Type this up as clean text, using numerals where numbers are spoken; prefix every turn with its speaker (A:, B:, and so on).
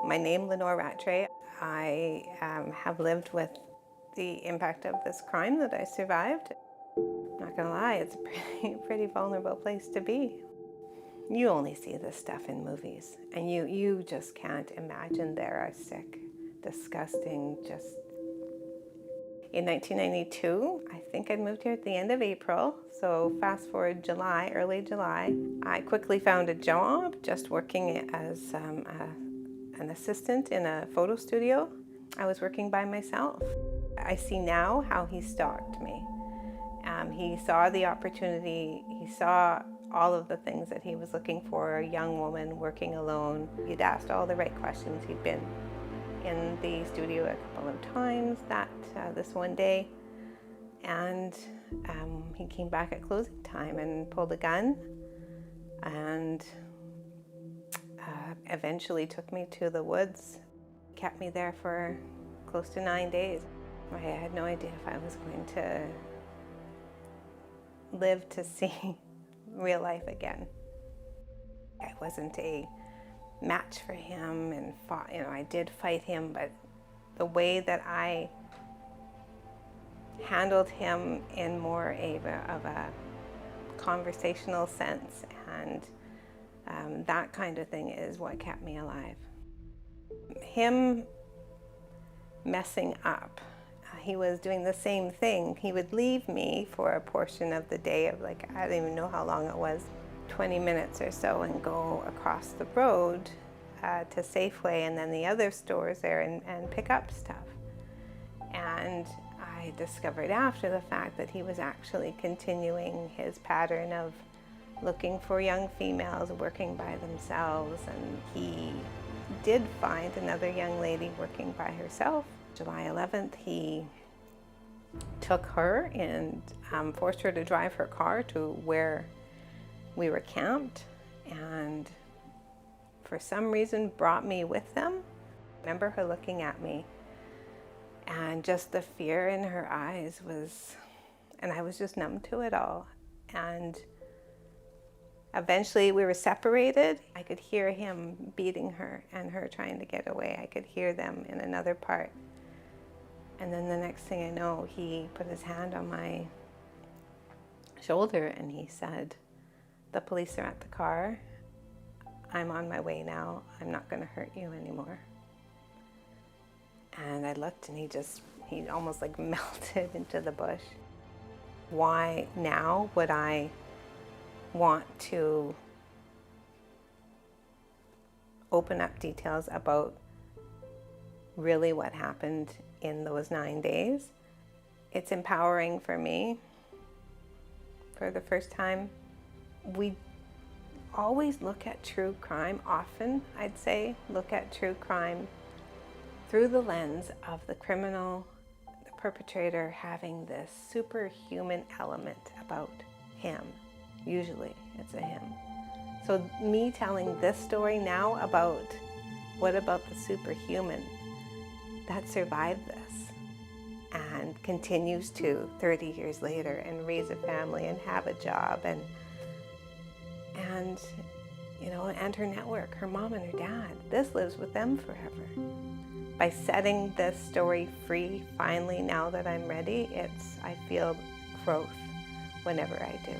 A: My name is Lenore Rattray. I have lived with the impact of this crime that I survived. I'm not gonna lie, it's a pretty vulnerable place to be. You only see this stuff in movies, and you just can't imagine they're sick, disgusting, just... In 1992, I think I moved here at the end of April, so fast forward July, early July, I quickly found a job just working as an assistant in a photo studio. I was working by myself. I see now how he stalked me. He saw the opportunity, he saw all of the things that he was looking for, a young woman working alone. He'd asked all the right questions. He'd been in the studio a couple of times this one day, and he came back at closing time and pulled a gun and eventually took me to the woods. Kept me there for close to 9 days. I had no idea if I was going to live to see real life again. I wasn't a match for him and fought, I did fight him, but the way that I handled him in more of a conversational sense and that kind of thing is what kept me alive. Him messing up, he was doing the same thing. He would leave me for a portion of the day of I don't even know how long it was, 20 minutes or so, and go across the road to Safeway and then the other stores there and pick up stuff. And I discovered after the fact that he was actually continuing his pattern of looking for young females working by themselves, and he did find another young lady working by herself. July 11th, he took her and forced her to drive her car to where we were camped, and for some reason brought me with them. I remember her looking at me, and just the fear in her eyes was, and I was just numb to it all. And eventually we were separated. I could hear him beating her and her trying to get away. I could hear them in another part. And then the next thing I know, he put his hand on my shoulder and he said, "The police are at the car. I'm on my way now. I'm not going to hurt you anymore." And I looked and he almost melted into the bush. Why now would I want to open up details about really what happened in those 9 days? It's empowering for me. For the first time, we always look at true crime, often I'd say, look at true crime through the lens of the criminal, the perpetrator having this superhuman element about him. Usually it's a him. So me telling this story now about what about the superhuman that survived this and continues to 30 years later and raise a family and have a job and her network, her mom and her dad, this lives with them forever. By setting this story free, finally, now that I'm ready, I feel growth whenever I do.